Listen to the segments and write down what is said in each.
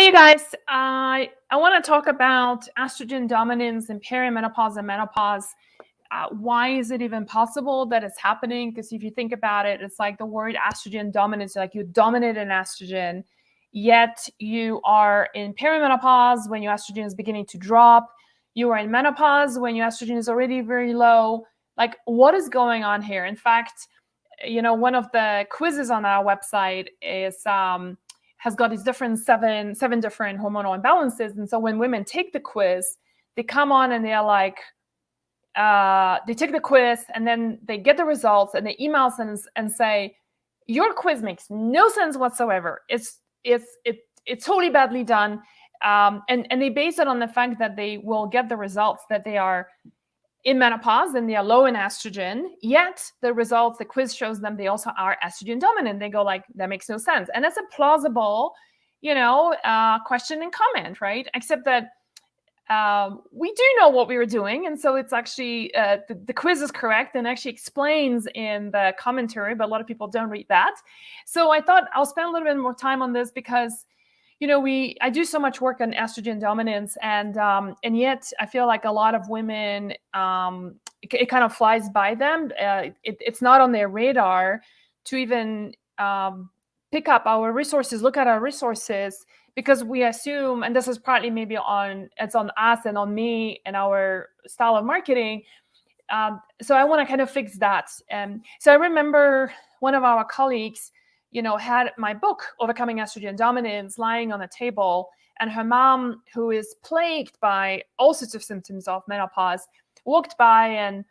Hey, you guys. I want to talk about estrogen dominance in perimenopause and menopause. Why is it even possible that it's happening? Because if you think about it, it's like the word estrogen dominance, like you dominate an estrogen, yet you are in perimenopause when your estrogen is beginning to drop. You are in menopause when your estrogen is already very low. Like, what is going on here? In fact, one of the quizzes on our website is has got these seven different hormonal imbalances. And so when women take the quiz, they come on and they're like, they take the quiz and then they get the results and they email us and say, your quiz makes no sense whatsoever. It's totally badly done. And they base it on the fact that they will get the results that they are in menopause and they are low in estrogen, yet the results, the quiz shows them they also are estrogen dominant. They go like, that makes no sense. And that's a plausible, question and comment, right? Except that we do know what we were doing. And so it's actually, the quiz is correct and actually explains in the commentary, but a lot of people don't read that. So I thought I'll spend a little bit more time on this because I do so much work on estrogen dominance, and yet I feel like a lot of women, it kind of flies by them. It's not on their radar to even pick up our resources, look at our resources, because we assume, and this is partly maybe it's on us and on me and our style of marketing. So I want to kind of fix that. So I remember one of our colleagues, had my book, Overcoming Estrogen Dominance, lying on the table. And her mom, who is plagued by all sorts of symptoms of menopause, walked by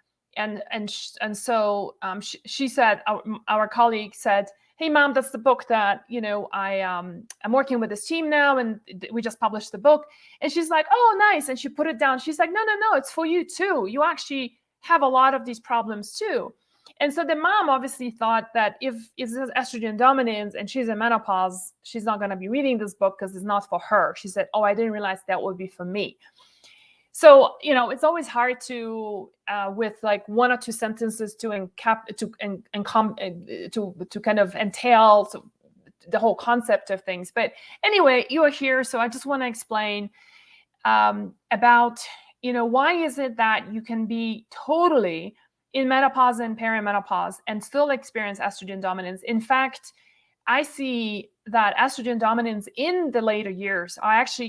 so she said, our colleague said, hey, Mom, that's the book that, I'm working with this team now, and we just published the book. And she's like, oh, nice. And she put it down. She's like, no, it's for you too. You actually have a lot of these problems too. And so the mom obviously thought that if it's estrogen dominance and she's in menopause, she's not going to be reading this book because it's not for her. She said, oh, I didn't realize that would be for me. So, it's always hard to, with like one or two sentences to kind of entail the whole concept of things. But anyway, you are here. So I just want to explain about, why is it that you can be totally in menopause and perimenopause and still experience estrogen dominance. In fact, I see that estrogen dominance in the later years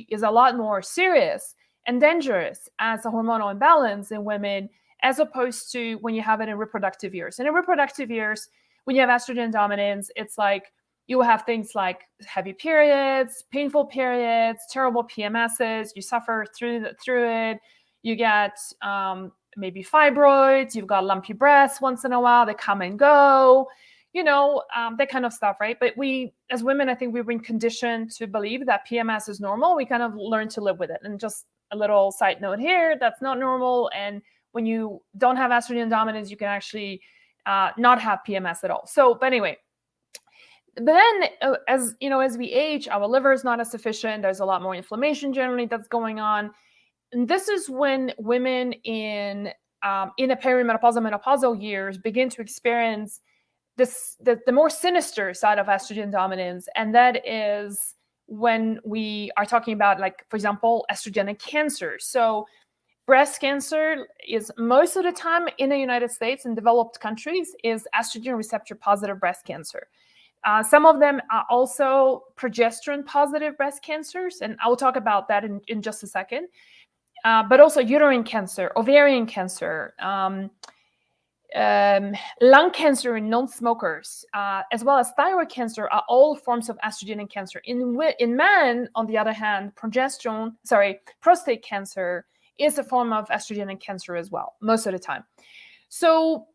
is a lot more serious and dangerous as a hormonal imbalance in women, as opposed to when you have it in reproductive years. And in reproductive years, when you have estrogen dominance, it's like you will have things like heavy periods, painful periods, terrible PMSs. You suffer through it. You get maybe fibroids, you've got lumpy breasts once in a while, they come and go, that kind of stuff, right? But we, as women, I think we've been conditioned to believe that PMS is normal. We kind of learn to live with it. And just a little side note here, that's not normal. And when you don't have estrogen dominance, you can actually not have PMS at all. So, but anyway, but then as we age, our liver is not as sufficient. There's a lot more inflammation generally that's going on. And this is when women in the perimenopausal, menopausal years begin to experience the more sinister side of estrogen dominance. And that is when we are talking about, like, for example, estrogenic cancer. So breast cancer is most of the time in the United States and developed countries is estrogen receptor positive breast cancer. Some of them are also progesterone positive breast cancers. And I'll talk about that in just a second. But also uterine cancer, ovarian cancer, lung cancer in non-smokers, as well as thyroid cancer are all forms of estrogenic cancer. In men, on the other hand, prostate cancer is a form of estrogenic cancer as well, most of the time. So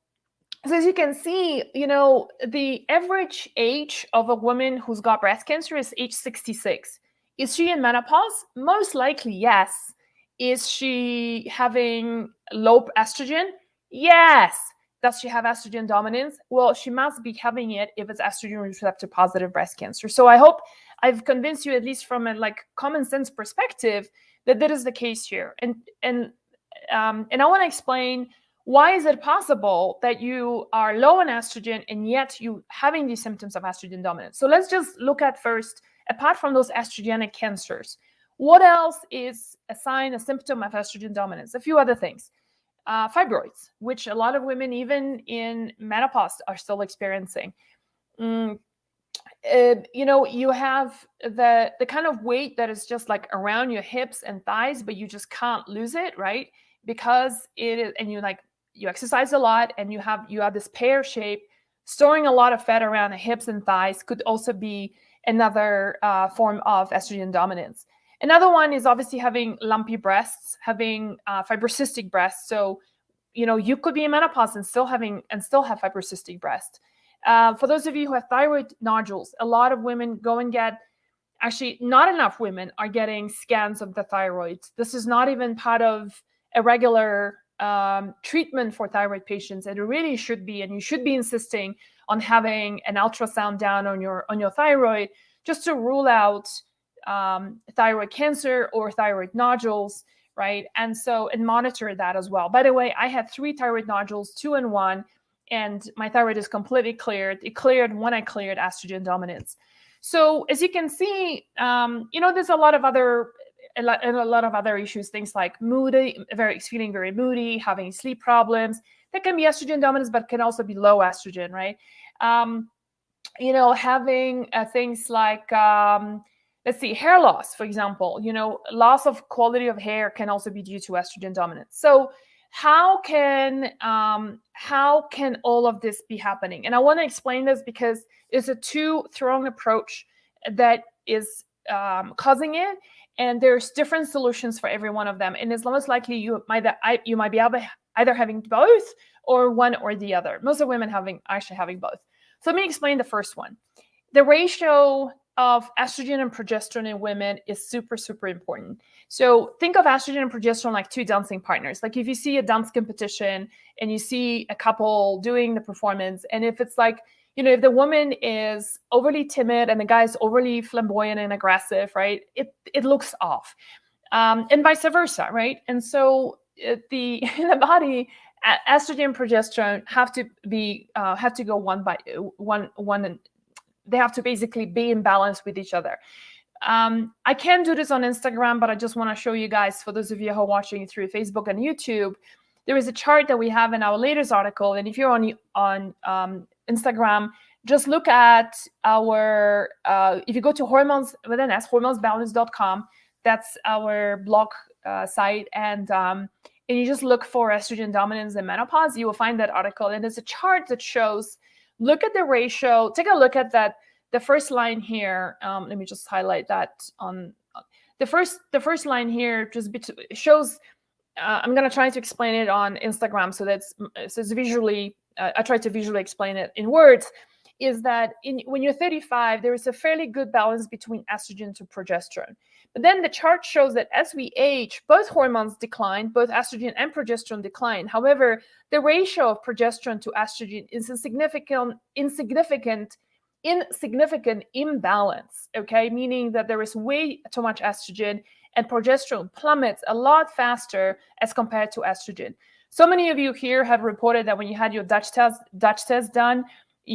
as you can see, the average age of a woman who's got breast cancer is age 66. Is she in menopause? Most likely, yes. Is she having low estrogen? Yes. Does she have estrogen dominance? Well, she must be having it if it's estrogen receptor positive breast cancer. So I hope I've convinced you, at least from a common sense perspective, that is the case here. And I want to explain why is it possible that you are low in estrogen and yet you having these symptoms of estrogen dominance. So let's just look at first apart from those estrogenic cancers. What else is a sign, a symptom of estrogen dominance? A few other things. Fibroids, which a lot of women, even in menopause, are still experiencing. You have the kind of weight that is just like around your hips and thighs, but you just can't lose it, right? Because it is, and you exercise a lot, and you have this pear shape. Storing a lot of fat around the hips and thighs could also be another form of estrogen dominance. Another one is obviously having lumpy breasts, having fibrocystic breasts. So, you could be in menopause and still have fibrocystic breasts. For those of you who have thyroid nodules, a lot of women go and actually not enough women are getting scans of the thyroid. This is not even part of a regular treatment for thyroid patients. And it really should be, and you should be insisting on having an ultrasound down on your thyroid, just to rule out thyroid cancer or thyroid nodules, right? And monitor that as well. By the way, I had 3 thyroid nodules, 2 and 1, and my thyroid is completely cleared. It cleared when I cleared estrogen dominance. So as you can see, there's a lot of other issues, things like feeling very moody, having sleep problems. That can be estrogen dominance, but can also be low estrogen, right? Having things like, let's see, hair loss, for example. Loss of quality of hair can also be due to estrogen dominance. So how can all of this be happening? And I want to explain this because it's a two-pronged approach that is causing it, and there's different solutions for every one of them. And it's most likely you might be either having both or one or the other. Most of women actually having both. So let me explain the first one. The ratio of estrogen and progesterone in women is super, super important. So think of estrogen and progesterone like 2 dancing partners. Like if you see a dance competition and you see a couple doing the performance, and if it's like, if the woman is overly timid and the guy is overly flamboyant and aggressive, right, it looks off. And vice versa, right? And so in the body, estrogen and progesterone have to go one by one, and they have to basically be in balance with each other. I can do this on Instagram, but I just want to show you guys, for those of you who are watching through Facebook and YouTube, there is a chart that we have in our latest article. And if you're on Instagram, just look at our, if you go to hormonesbalance.com, that's our blog site, and you just look for estrogen dominance and menopause, you will find that article. And there's a chart that shows, look at the ratio, take a look at that. The first line here, let me just highlight that on the first line here, just shows, I'm going to try to explain it on Instagram so it's visually, I try to visually explain it in words, is that when you're 35, there is a fairly good balance between estrogen to progesterone. But then the chart shows that as we age, both hormones decline, both estrogen and progesterone decline. However, the ratio of progesterone to estrogen is a insignificant imbalance, okay? Meaning that there is way too much estrogen and progesterone plummets a lot faster as compared to estrogen. So many of you here have reported that when you had your Dutch test done,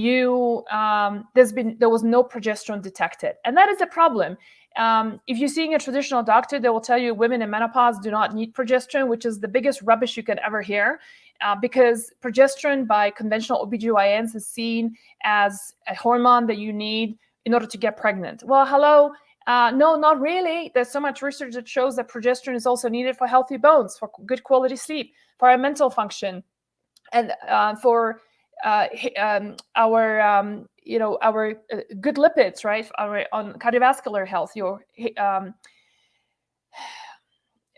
there was no progesterone detected. And that is a problem. If you're seeing a traditional doctor, they will tell you women in menopause do not need progesterone, which is the biggest rubbish you could ever hear, because progesterone by conventional OBGYNs is seen as a hormone that you need in order to get pregnant. Well, hello. No, not really. There's so much research that shows that progesterone is also needed for healthy bones, for good quality sleep, for our mental function, and for our good lipids, right? On cardiovascular health.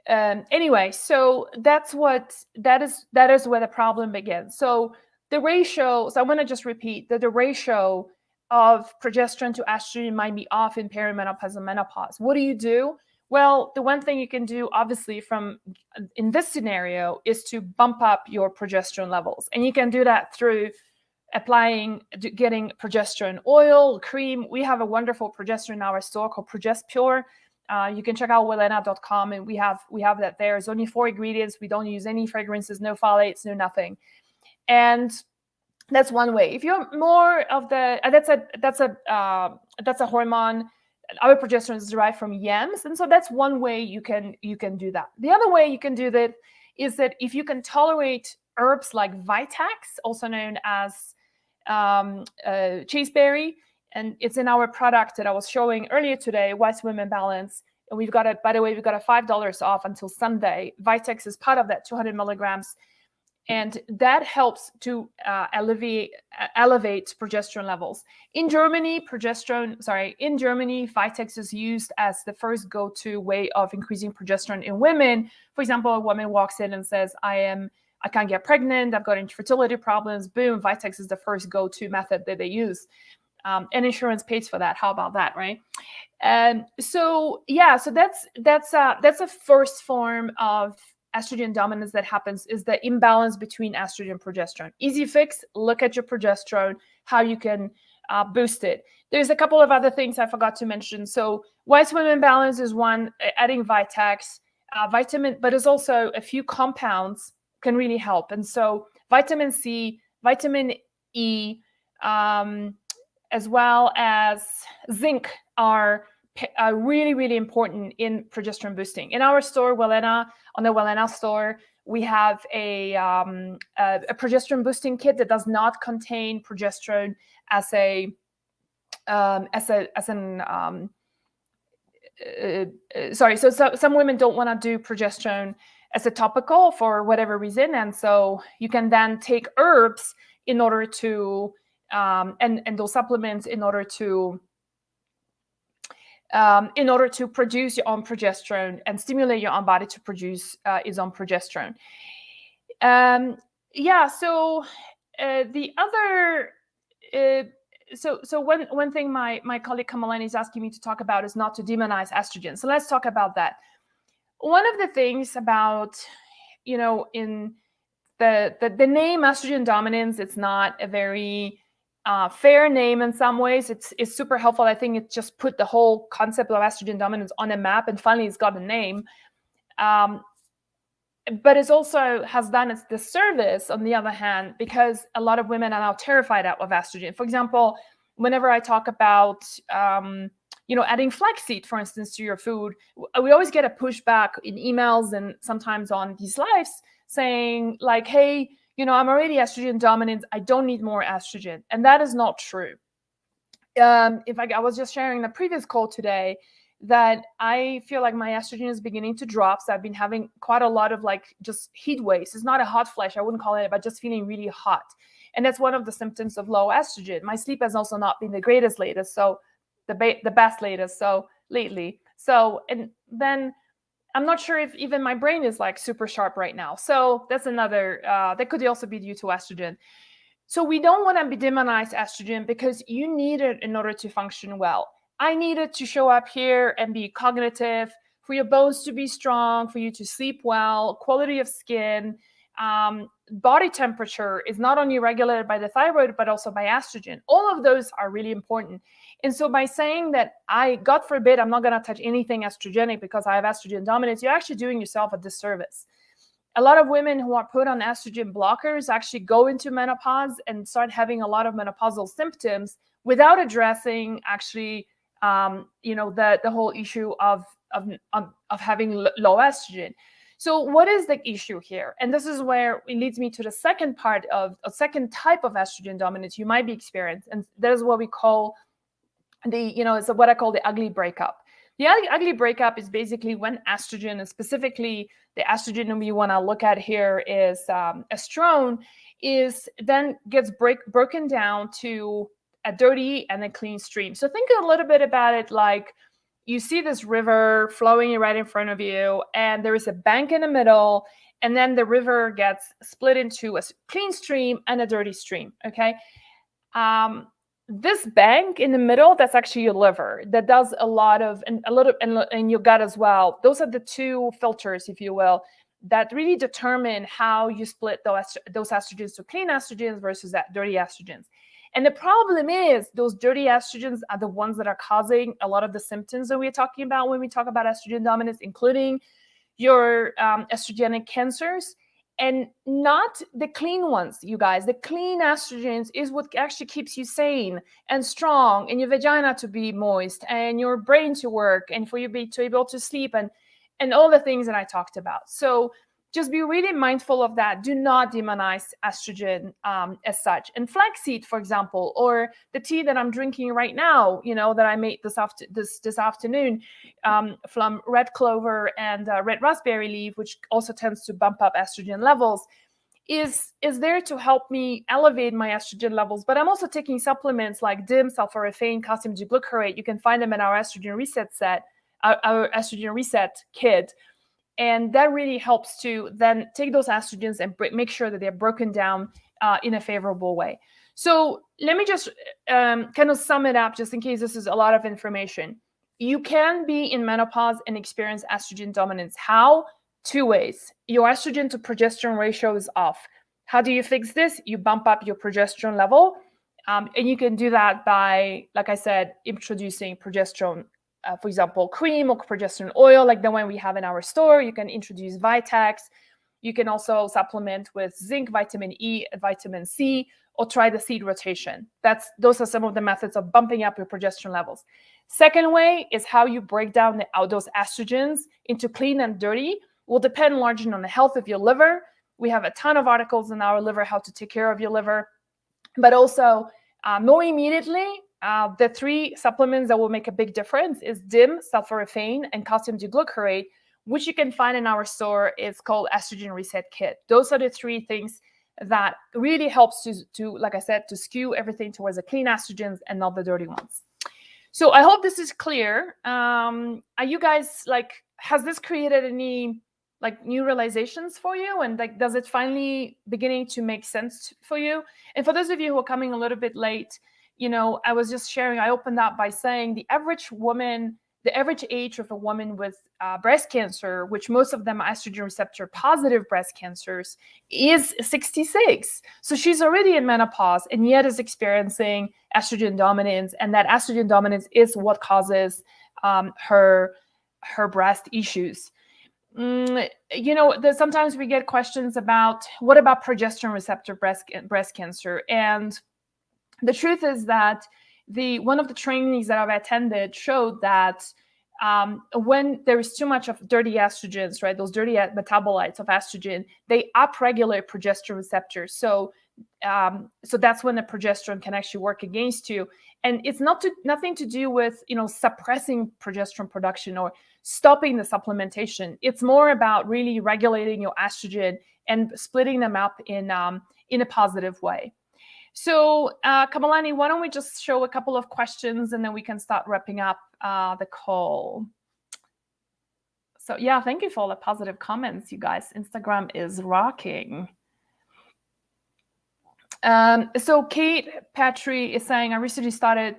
Anyway, so that is where the problem begins. So the ratio. So I want to just repeat that the ratio of progesterone to estrogen might be off in perimenopause and menopause. What do you do? Well, the one thing you can do, obviously, in this scenario, is to bump up your progesterone levels. And you can do that through getting progesterone oil, cream. We have a wonderful progesterone in our store called Progest Pure. You can check out Magdalena.com, and we have that there. It's only 4 ingredients. We don't use any fragrances, no phthalates, no nothing. And that's one way. If you're more of the that's a hormone our progesterone is derived from yams, and so that's one way you can do that. The other way you can do that is that if you can tolerate herbs like Vitex, also known as chasteberry, and it's in our product that I was showing earlier today, Wise Women Balance. And we've got it, by the way, we've got a $5 off until Sunday. Vitex is part of that 200 milligrams. And that helps to elevate progesterone levels. In Germany, Vitex is used as the first go-to way of increasing progesterone in women. For example, a woman walks in and says, I can't get pregnant, I've got infertility problems. Boom, Vitex is the first go-to method that they use. And insurance pays for that. How about that, right? And so that's a first form of estrogen dominance that happens, is the imbalance between estrogen and progesterone. Easy fix, look at your progesterone, how you can boost it. There's a couple of other things I forgot to mention. So Wise Women Balance is one, adding Vitex, vitamin, but there's also a few compounds can really help. And so vitamin C, vitamin E, as well as zinc are really, really important in progesterone boosting. In our store, on the Welena store, we have a progesterone boosting kit that does not contain progesterone as so some women don't want to do progesterone as a topical for whatever reason, and so you can then take herbs in order to and those supplements in order to produce your own progesterone and stimulate your own body to produce its own progesterone. The other, so one thing my colleague Kamalani is asking me to talk about is not to demonize estrogen. So let's talk about that. One of the things about, in the name estrogen dominance, it's not a very fair name in some ways. It's super helpful. I think it just put the whole concept of estrogen dominance on a map, and finally it's got a name. But it also has done its disservice on the other hand, because a lot of women are now terrified of estrogen. For example, whenever I talk about adding flaxseed, for instance, to your food, we always get a pushback in emails and sometimes on these lives saying like, hey, I'm already estrogen dominant, I don't need more estrogen. And that is not true. I was just sharing in the previous call today that I feel like my estrogen is beginning to drop. So I've been having quite a lot of just heat waves. It's not a hot flash, I wouldn't call it, but just feeling really hot. And that's one of the symptoms of low estrogen. My sleep has also not been the greatest latest. So the best latest. So lately. So, and then I'm not sure if even my brain is super sharp right now. So that's another, that could also be due to estrogen. So we don't want to demonize estrogen because you need it in order to function well. I need it to show up here and be cognitive, for your bones to be strong, for you to sleep well, quality of skin, body temperature is not only regulated by the thyroid, but also by estrogen. All of those are really important. And so by saying that God forbid, I'm not going to touch anything estrogenic because I have estrogen dominance, you're actually doing yourself a disservice. A lot of women who are put on estrogen blockers actually go into menopause and start having a lot of menopausal symptoms without addressing actually, the whole issue of having low estrogen. So what is the issue here? And this is where it leads me to the second part of a second type of estrogen dominance you might be experiencing. And that is what we call it's what I call the ugly breakup. The ugly breakup is basically when estrogen, and specifically the estrogen we want to look at here is estrone, is then gets broken down to a dirty and a clean stream. So think a little bit about it like you see this river flowing right in front of you, and there is a bank in the middle, and then the river gets split into a clean stream and a dirty stream, okay? This bank in the middle, that's actually your liver. That does a lot of, and your gut as well. Those are the two filters, if you will, that really determine how you split those estrogens to clean estrogens versus that dirty estrogens. And the problem is those dirty estrogens are the ones that are causing a lot of the symptoms that we're talking about when we talk about estrogen dominance, including your estrogenic cancers and not the clean ones, you guys. The clean estrogens is what actually keeps you sane and strong, and your vagina to be moist, and your brain to work, and for you to be able to sleep, and all the things that I talked about. So just be really mindful of that. Do not demonize estrogen as such. And flaxseed, for example, or the tea that I'm drinking right now, that I made this afternoon from red clover and red raspberry leaf, which also tends to bump up estrogen levels, is there to help me elevate my estrogen levels. But I'm also taking supplements like DIM, sulforaphane, calcium D-glucarate. You can find them in our estrogen reset set, our estrogen reset kit. And that really helps to then take those estrogens and make sure that they're broken down in a favorable way. So let me just kind of sum it up, just in case this is a lot of information. You can be in menopause and experience estrogen dominance. How? Two ways. Your estrogen to progesterone ratio is off. How do you fix this? You bump up your progesterone level. And you can do that by, like I said, introducing progesterone, for example, cream or progesterone oil, like the one we have in our store. You can introduce Vitex. You can also supplement with zinc, vitamin E, and vitamin C, or try the seed rotation. Those are some of the methods of bumping up your progesterone levels. Second way is how you break down those estrogens into clean and dirty. Will depend largely on the health of your liver. We have a ton of articles in our liver, how to take care of your liver. But also, more immediately, the three supplements that will make a big difference is DIM, sulforaphane, and calcium D-glucarate, which you can find in our store. It's called Estrogen Reset Kit. Those are the three things that really helps to, like I said, to skew everything towards the clean estrogens and not the dirty ones. So I hope this is clear. Are you guys has this created any new realizations for you? And does it finally beginning to make sense for you? And for those of you who are coming a little bit late, I was just sharing, I opened up by saying the average age of a woman with breast cancer, which most of them are estrogen receptor positive breast cancers, is 66. So she's already in menopause and yet is experiencing estrogen dominance. And that estrogen dominance is what causes her breast issues. Sometimes we get questions about what about progesterone receptor breast cancer? And the truth is that one of the trainings that I've attended showed that when there is too much of dirty estrogens, right, those dirty metabolites of estrogen, they upregulate progesterone receptors. So that's when the progesterone can actually work against you. And it's nothing to do with suppressing progesterone production or stopping the supplementation. It's more about really regulating your estrogen and splitting them up in a positive way. So Kamalani, why don't we just show a couple of questions and then we can start wrapping up the call. So yeah, thank you for all the positive comments, you guys. Instagram is rocking. So Kate Petrie is saying, I recently started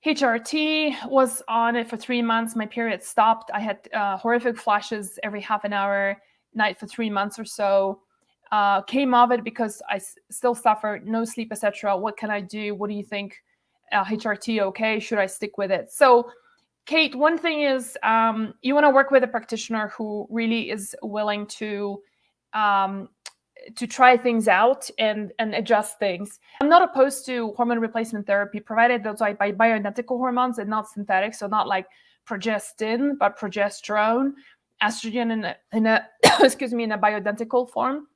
HRT, was on it for 3 months. My period stopped. I had horrific flashes every half an hour night for 3 months or so. Came off it because I still suffered, no sleep, etc. What can I do? What do you think? HRT okay? Should I stick with it? So Kate, one thing is you want to work with a practitioner who really is willing to try things out and adjust things. I'm not opposed to hormone replacement therapy, provided those are by bioidentical hormones and not synthetic. So not like progestin, but progesterone, estrogen in a excuse me, in a bioidentical form.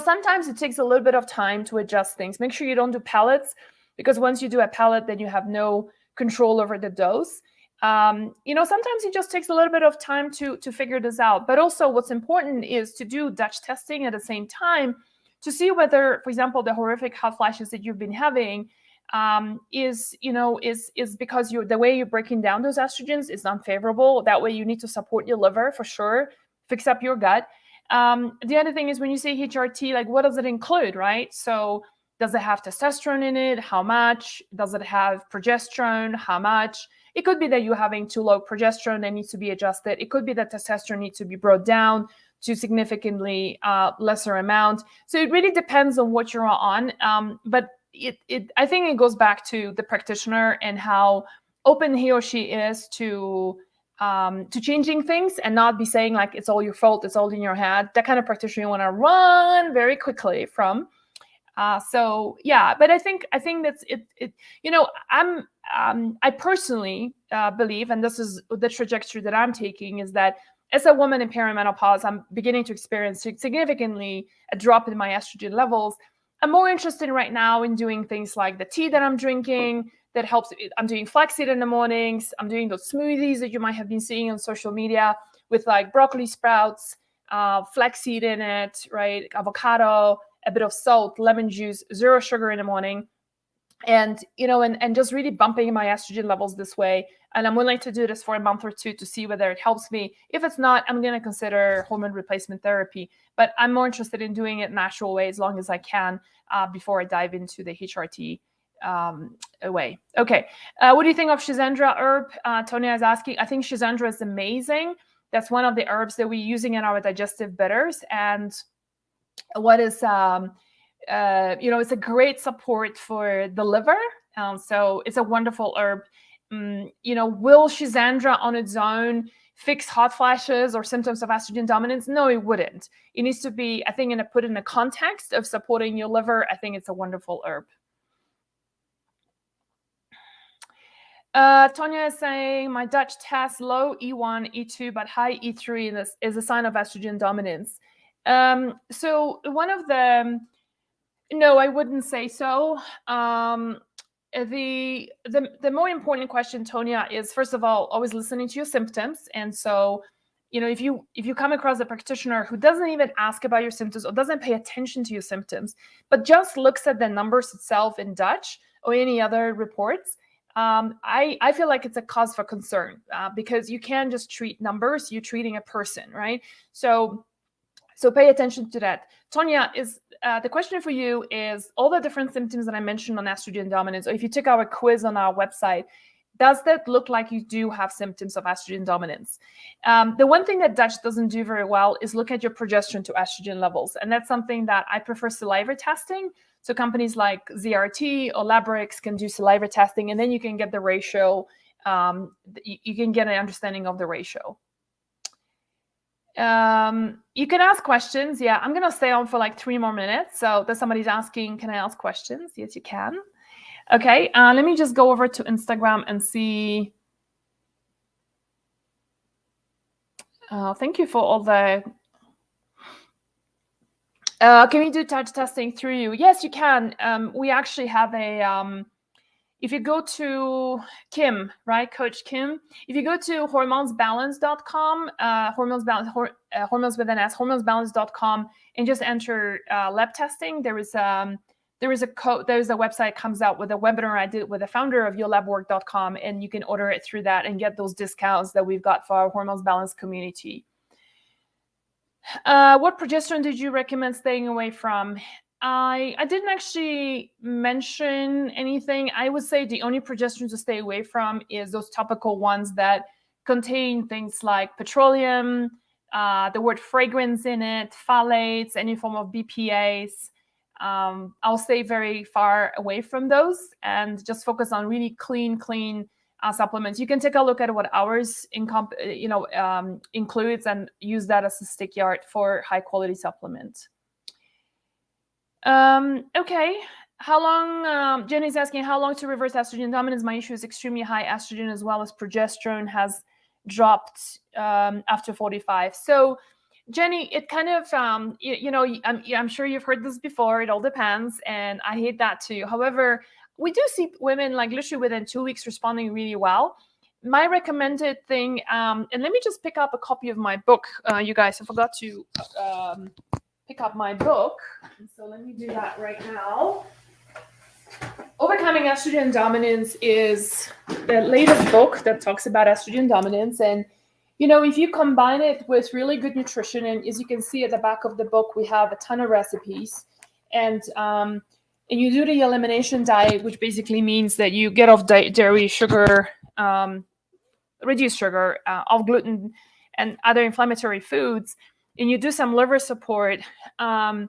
Sometimes it takes a little bit of time to adjust things. Make sure you don't do pellets, because once you do a pellet, then you have no control over the dose. Sometimes it just takes a little bit of time to figure this out. But also what's important is to do Dutch testing at the same time to see whether, for example, the horrific hot flashes that you've been having is because the way you're breaking down those estrogens is unfavorable. That way you need to support your liver for sure, fix up your gut. The other thing is when you say HRT, what does it include, right? So does it have testosterone in it? How much? Does it have progesterone? How much? It could be that you're having too low progesterone that needs to be adjusted. It could be that testosterone needs to be brought down to significantly lesser amount. So it really depends on what you're on. But I think it goes back to the practitioner and how open he or she is to to changing things and not be saying like it's all your fault, it's all in your head. That kind of practitioner you want to run very quickly from. So yeah, but I think that's it. I personally believe, and this is the trajectory that I'm taking, is that as a woman in perimenopause, I'm beginning to experience significantly a drop in my estrogen levels. I'm more interested right now in doing things like the tea that I'm drinking that helps. I'm doing flaxseed in the mornings. I'm doing those smoothies that you might have been seeing on social media with like broccoli sprouts, flaxseed in it, right? Avocado, a bit of salt, lemon juice, 0 sugar in the morning. And, and just really bumping my estrogen levels this way. And I'm willing to do this for a month or two to see whether it helps me. If it's not, I'm going to consider hormone replacement therapy. But I'm more interested in doing it natural way as long as I can before I dive into the HRT way. Okay. What do you think of schisandra herb? Tonya is asking. I think schisandra is amazing. That's one of the herbs that we're using in our digestive bitters. And what is it's a great support for the liver. So it's a wonderful herb. Will schisandra on its own fix hot flashes or symptoms of estrogen dominance? No, it wouldn't. It needs to be, I think, put in a context of supporting your liver. I think it's a wonderful herb. Tonya is saying, my Dutch test low E1, E2, but high E3, and this is a sign of estrogen dominance. So one of the, no, I wouldn't say so. The more important question, Tonya, is first of all, always listening to your symptoms. And so, if you come across a practitioner who doesn't even ask about your symptoms or doesn't pay attention to your symptoms, but just looks at the numbers itself in Dutch or any other reports, I feel like it's a cause for concern because you can't just treat numbers, you're treating a person, right? So pay attention to that. Tonya, is the question for you is all the different symptoms that I mentioned on estrogen dominance, or if you took our quiz on our website, does that look like you do have symptoms of estrogen dominance? The one thing that Dutch doesn't do very well is look at your progesterone to estrogen levels. And that's something that I prefer saliva testing. So companies like ZRT or Labrix can do saliva testing, and then you can get the ratio. You can get an understanding of the ratio. You can ask questions. Yeah, I'm gonna stay on for like 3 more minutes. So there's somebody's asking, can I ask questions? Yes, you can. Okay, let me just go over to Instagram and see. Thank you for all the. Can we do touch testing through you? Yes, you can. We actually have a. If you go to Kim, right, Coach Kim, if you go to hormonesbalance.com, hormones with an S, hormonesbalance.com, and just enter lab testing, there is a website comes out with a webinar I did with the founder of yourlabwork.com, and you can order it through that and get those discounts that we've got for our Hormones Balance community. What progesterone did you recommend staying away from? I didn't actually mention anything. I would say the only progesterone to stay away from is those topical ones that contain things like petroleum, the word fragrance in it, phthalates, any form of BPAs. I'll stay very far away from those and just focus on really clean supplements. You can take a look at what ours includes and use that as a stick yard for high quality supplement. Okay. How long, Jenny's asking how long to reverse estrogen dominance. My issue is extremely high estrogen as well as progesterone has dropped after 45. So Jenny, it kind of, I'm sure you've heard this before. It all depends. And I hate that too. However, we do see women like literally within 2 weeks responding really well. My recommended thing, and let me just pick up a copy of my book. You guys, I forgot to pick up my book. So let me do that right now. Overcoming Estrogen Dominance is the latest book that talks about estrogen dominance. And, if you combine it with really good nutrition, and as you can see at the back of the book, we have a ton of recipes. And you do the elimination diet, which basically means that you get off dairy, sugar, reduced sugar, off gluten, and other inflammatory foods. And you do some liver support, and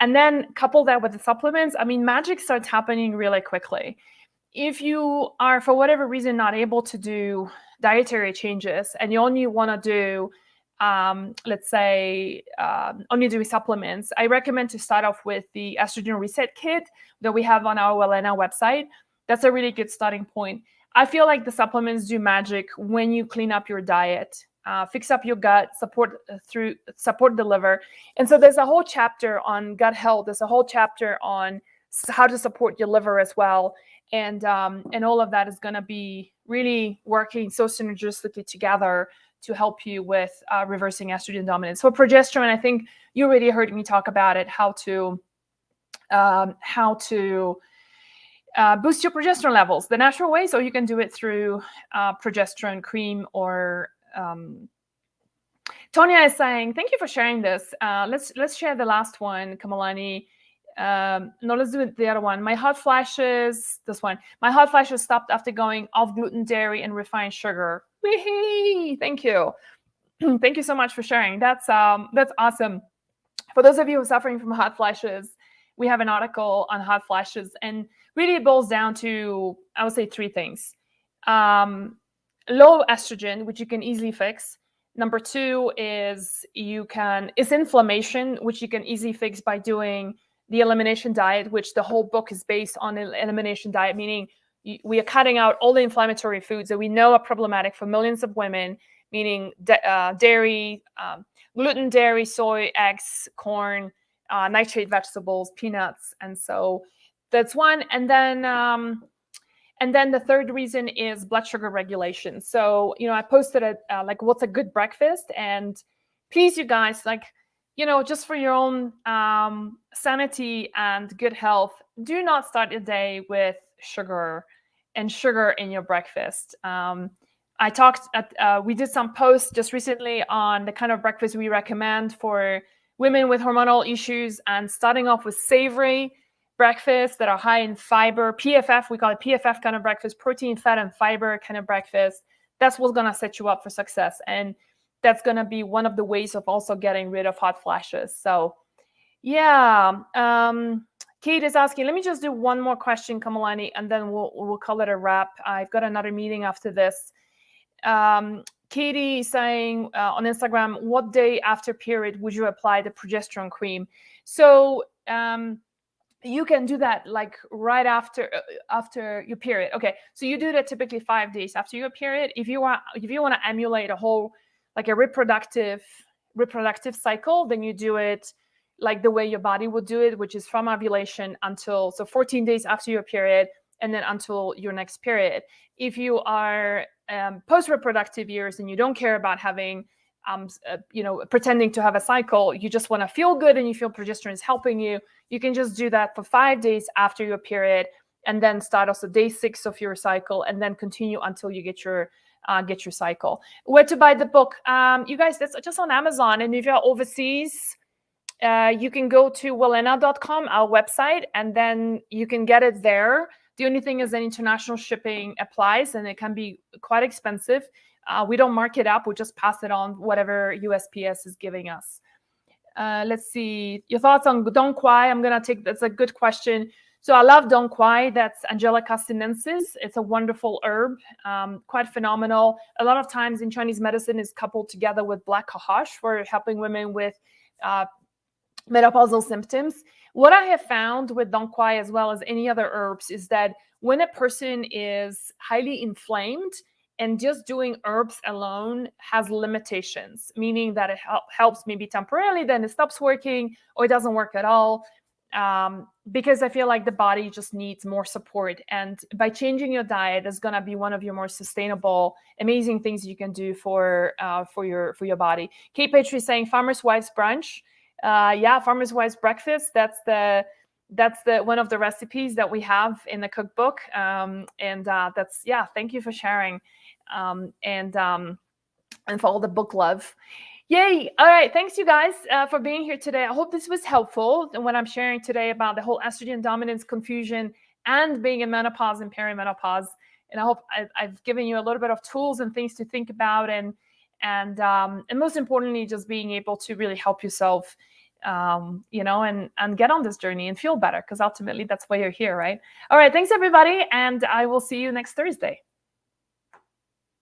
then couple that with the supplements. I mean, magic starts happening really quickly. if you are, for whatever reason, not able to do dietary changes and you only want to do, let's say, only do supplements, I recommend to start off with the Estrogen Reset Kit that we have on our Magdalena website. That's a really good starting point. I feel like the supplements do magic when you clean up your diet, fix up your gut, support the liver. And so there's a whole chapter on gut health. There's a whole chapter on how to support your liver as well. And all of that is going to be really working so synergistically together to help you with reversing estrogen dominance. So progesterone, I think you already heard me talk about it, how to boost your progesterone levels the natural way. So you can do it through progesterone cream or Tonya is saying, thank you for sharing this. Let's share the last one, Kamalani. No, let's do the other one. My hot flashes, this one. My hot flashes stopped after going off gluten, dairy, and refined sugar. Wee-hee! Thank you. Thank you so much for sharing. That's awesome. For those of you who are suffering from hot flashes, we have an article on hot flashes, and really it boils down to, I would say, 3 things. Low estrogen, which you can easily fix. Number 2 is inflammation, which you can easily fix by doing the elimination diet, which the whole book is based on an elimination diet, meaning we are cutting out all the inflammatory foods that we know are problematic for millions of women, meaning dairy, gluten, dairy, soy, eggs, corn, nitrate vegetables, peanuts. And so that's one. And then the third reason is blood sugar regulation. So, I posted like what's a good breakfast, and please, you guys, like, just for your own sanity and good health, do not start your day with sugar in your breakfast. We did some posts just recently on the kind of breakfast we recommend for women with hormonal issues, and starting off with savory breakfasts that are high in fiber, PFF, we call it PFF kind of breakfast, protein, fat, and fiber kind of breakfast. That's what's going to set you up for success. And that's going to be one of the ways of also getting rid of hot flashes. So yeah, Kate is asking, let me just do one more question, Kamalani, and then we'll call it a wrap. I've got another meeting after this. Katie is saying on Instagram, what day after period would you apply the progesterone cream? So you can do that like right after your period. Okay, so you do that typically 5 days after your period. If you want to emulate a whole, like a reproductive cycle, then you do it like the way your body would do it, which is from ovulation until 14 days after your period, and then until your next period. If you are post-reproductive years and you don't care about having pretending to have a cycle, you just want to feel good and you feel progesterone is helping you, you can just do that for 5 days after your period, and then start also day 6 of your cycle, and then continue until you get your cycle. Where to buy the book? You guys, that's just on Amazon. And if you're overseas, you can go to Magdalena.com, our website, and then you can get it there. The only thing is that international shipping applies, and it can be quite expensive. We don't mark it up. We just pass it on whatever USPS is giving us. Let's see. Your thoughts on Dong Quai? That's a good question. So I love Dong Quai. That's Angelica sinensis. It's a wonderful herb, quite phenomenal. A lot of times in Chinese medicine is coupled together with black cohosh for helping women with menopausal symptoms. What I have found with Dong Quai, as well as any other herbs, is that when a person is highly inflamed, and just doing herbs alone has limitations, meaning that it helps maybe temporarily, then it stops working, or it doesn't work at all, because I feel like the body just needs more support. And by changing your diet is going to be one of your more sustainable, amazing things you can do for your body. Kate Petrie is saying farmer's wife's brunch. Yeah, farmer's wife's breakfast. That's the one of the recipes that we have in the cookbook. Thank you for sharing. And for all the book love. Yay. All right. Thanks, you guys, for being here today. I hope this was helpful when I'm sharing today about the whole estrogen dominance confusion and being in menopause and perimenopause. And I hope I've given you a little bit of tools and things to think about, and most importantly, just being able to really help yourself you know, and get on this journey and feel better, because ultimately that's why you're here, right? All right, thanks everybody, and I will see you next Thursday.